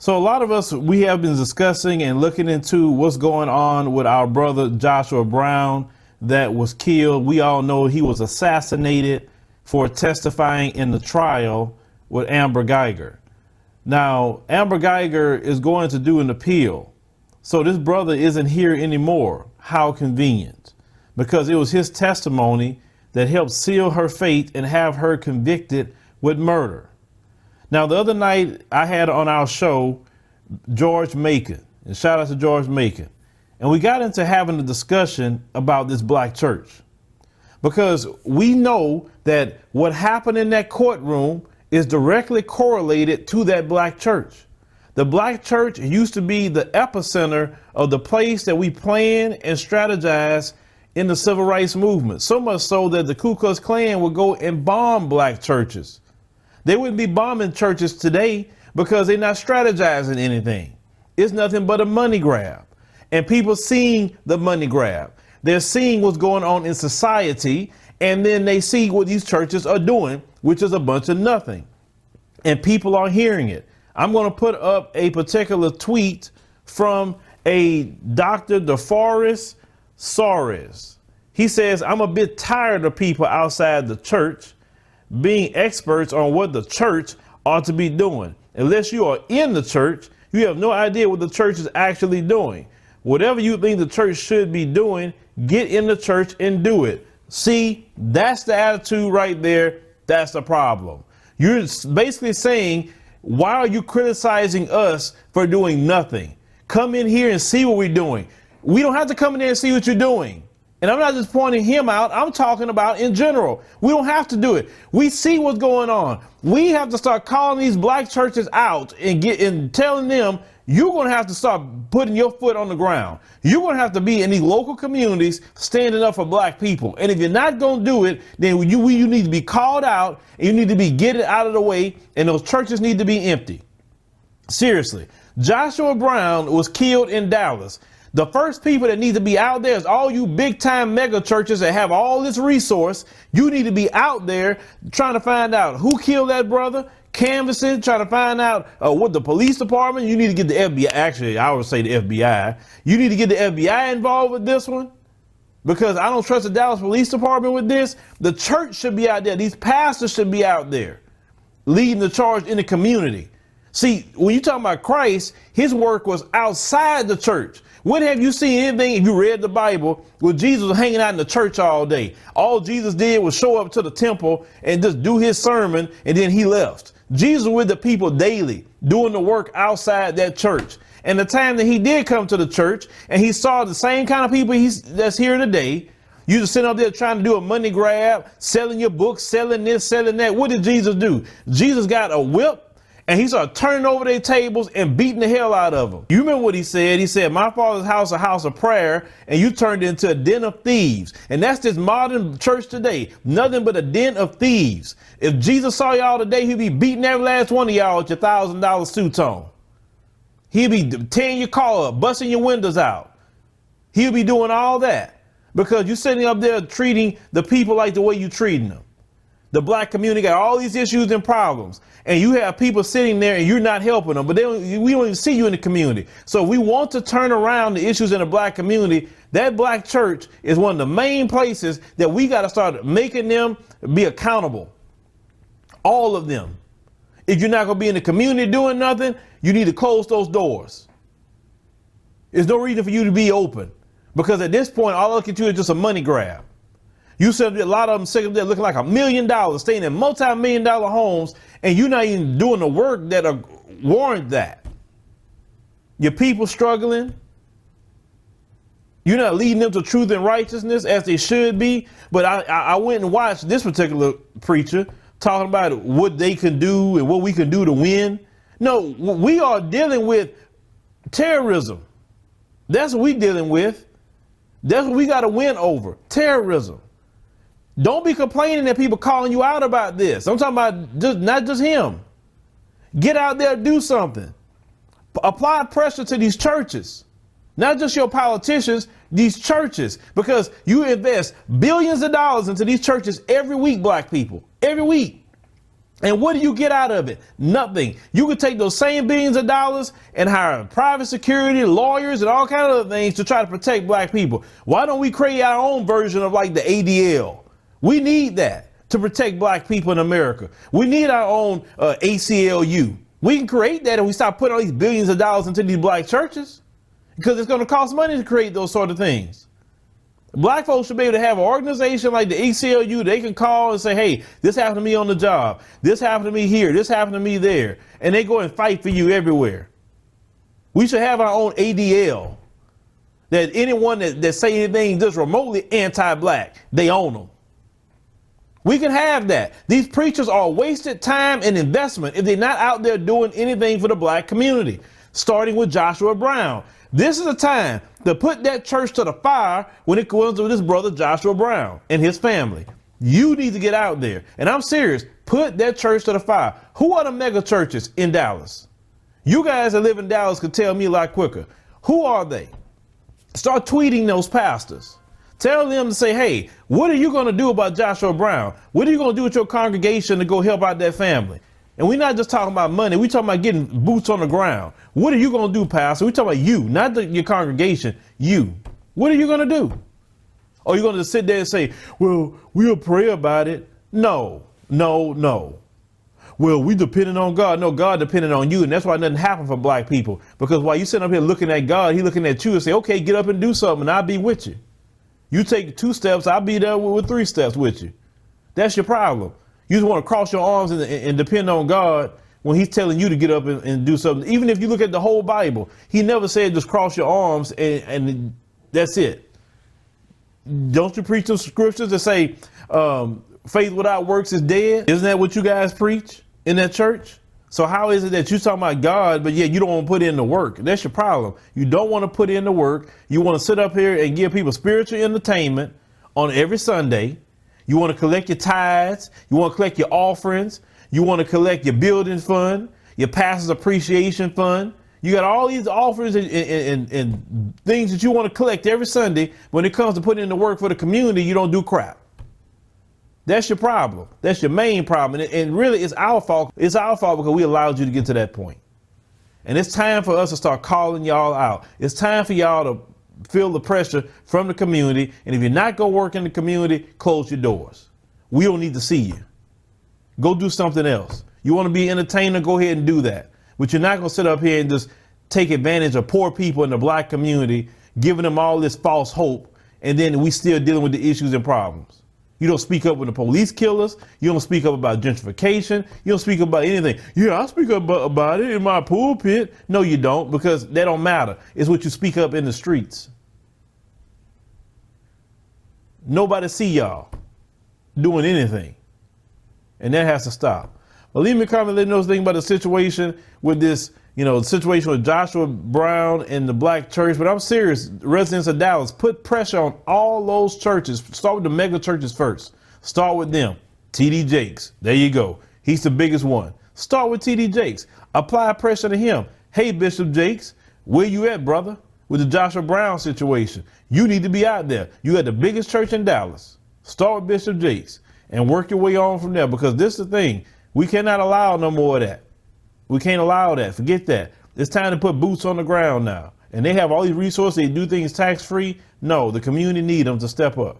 So a lot of us, we have been discussing and looking into what's going on with our brother Joshua Brown that was killed. We all know he was assassinated for testifying in the trial with Amber Geiger. Now, Amber Geiger is going to do an appeal. So this brother isn't here anymore. How convenient, because it was his testimony that helped seal her fate and have her convicted with murder. Now, the other night I had on our show George Macon, and shout out to George Macon. And we got into having a discussion about this black church, because we know that what happened in that courtroom is directly correlated to that black church. The black church used to be the epicenter of the place that we plan and strategize in the civil rights movement. So much so that the Ku Klux Klan would go and bomb black churches. They wouldn't be bombing churches today because they're not strategizing anything. It's nothing but a money grab. And people seeing the money grab. They're seeing what's going on in society, and then they see what these churches are doing, which is a bunch of nothing. And people are hearing it. I'm going to put up a particular tweet from a Dr. DeForest Soares. He says, "I'm a bit tired of people outside the church being experts on what the church ought to be doing. Unless you are in the church, you have no idea what the church is actually doing. Whatever you think the church should be doing, get in the church and do it." See, that's the attitude right there. That's the problem. You're basically saying, why are you criticizing us for doing nothing? Come in here and see what we're doing. We don't have to come in there and see what you're doing. And I'm not just pointing him out. I'm talking about in general. We don't have to do it. We see what's going on. We have to start calling these black churches out and telling them, you're going to have to start putting your foot on the ground. You're going to have to be in these local communities standing up for black people. And if you're not going to do it, then you need to be called out, and you need to be getting out of the way, and those churches need to be empty. Seriously. Joshua Brown was killed in Dallas. The first people that need to be out there is all you big time mega churches that have all this resource. You need to be out there trying to find out who killed that brother, canvassing, trying to find out what the police department. You need to get the FBI. Actually, I would say the FBI. You need to get the FBI involved with this one, because I don't trust the Dallas Police Department with this. The church should be out there. These pastors should be out there leading the charge in the community. See, when you talk about Christ, his work was outside the church. When have you seen anything, if you read the Bible, where Jesus was hanging out in the church all day? All Jesus did was show up to the temple and just do his sermon, and then he left. Jesus was with the people daily, doing the work outside that church. And the time that he did come to the church and he saw the same kind of people that's here today, you just sitting up there trying to do a money grab, selling your books, selling this, selling that. What did Jesus do? Jesus got a whip, and he started turning over their tables and beating the hell out of them. You remember what he said? He said, "My Father's house, a house of prayer," and you turned it into a den of thieves. And that's this modern church today. Nothing but a den of thieves. If Jesus saw y'all today, he'd be beating every last one of y'all with your $1,000 suits on. He'd be tearing your car up, busting your windows out. He'll be doing all that because you're sitting up there treating the people like the way you're treating them. The black community got all these issues and problems, and you have people sitting there and you're not helping them, but we don't even see you in the community. So we want to turn around the issues in the black community. That black church is one of the main places that we got to start making them be accountable. All of them. If you're not going to be in the community doing nothing, you need to close those doors. There's no reason for you to be open, because at this point, all I look at you is just a money grab. You said a lot of them sitting there looking like $1 million, staying in multi-million-dollar homes, and you're not even doing the work that warrant that. Your people struggling. You're not leading them to truth and righteousness as they should be. But I went and watched this particular preacher talking about what they can do and what we can do to win. No, we are dealing with terrorism. That's what we're dealing with. That's what we got to win over. Terrorism. Don't be complaining that people calling you out about this. I'm talking about not just him. Get out there, do something. Apply pressure to these churches, not just your politicians, these churches, because you invest billions of dollars into these churches every week, black people, every week. And what do you get out of it? Nothing. You could take those same billions of dollars and hire private security, lawyers, and all kinds of other things to try to protect black people. Why don't we create our own version of like the ADL? We need that to protect black people in America. We need our own ACLU. We can create that if we stop putting all these billions of dollars into these black churches, because it's going to cost money to create those sort of things. Black folks should be able to have an organization like the ACLU. They can call and say, hey, this happened to me on the job. This happened to me here. This happened to me there. And they go and fight for you everywhere. We should have our own ADL, that anyone that say anything just remotely anti-black, they own them. We can have that. These preachers are wasted time and investment if they're not out there doing anything for the black community, starting with Joshua Brown. This is a time to put that church to the fire when it comes to this brother Joshua Brown and his family. You need to get out there. And I'm serious. Put that church to the fire. Who are the mega churches in Dallas? You guys that live in Dallas could tell me a lot quicker. Who are they? Start tweeting those pastors. Tell them to say, hey, what are you going to do about Joshua Brown? What are you going to do with your congregation to go help out that family? And we're not just talking about money. We're talking about getting boots on the ground. What are you going to do, Pastor? We're talking about you, not your congregation, you. What are you going to do? Or are you going to sit there and say, well, we'll pray about it? No. Well, we depending on God. No, God depending on you. And that's why nothing happened for black people. Because while you sitting up here looking at God, he looking at you and say, okay, get up and do something and I'll be with you. You take 2 steps, I'll be there with 3 steps with you. That's your problem. You just want to cross your arms and depend on God when he's telling you to get up and do something. Even if you look at the whole Bible, he never said just cross your arms and that's it. Don't you preach those scriptures that say faith without works is dead? Isn't that what you guys preach in that church? So how is it that you're talking about God, but yet you don't want to put in the work? That's your problem. You don't want to put in the work. You want to sit up here and give people spiritual entertainment on every Sunday. You want to collect your tithes. You want to collect your offerings. You want to collect your building fund, your pastor's appreciation fund. You got all these offerings and things that you want to collect every Sunday. When it comes to putting in the work for the community, you don't do crap. That's your problem. That's your main problem. And really, it's our fault. It's our fault because we allowed you to get to that point. And it's time for us to start calling y'all out. It's time for y'all to feel the pressure from the community. And if you're not going to work in the community, close your doors. We don't need to see you. Go do something else. You want to be an entertainer, go ahead and do that. But you're not going to sit up here and just take advantage of poor people in the black community, giving them all this false hope. And then we still dealing with the issues and problems. You don't speak up when the police kill us. You don't speak up about gentrification. You don't speak about anything. Yeah, I speak up about it in my pulpit. No, you don't, because that don't matter. It's what you speak up in the streets. Nobody see y'all doing anything. And that has to stop. But leave me a comment, let me know something about the situation with this, the situation with Joshua Brown and the black church. But I'm serious, residents of Dallas, put pressure on all those churches. Start with the mega churches first. Start with them. T.D. Jakes, there you go. He's the biggest one. Start with T.D. Jakes. Apply pressure to him. Hey, Bishop Jakes, where you at, brother? With the Joshua Brown situation. You need to be out there. You got the biggest church in Dallas. Start with Bishop Jakes and work your way on from there, because this is the thing. We cannot allow no more of that. We can't allow that. Forget that. It's time to put boots on the ground now. And they have all these resources. They do things tax-free. No, the community need them to step up.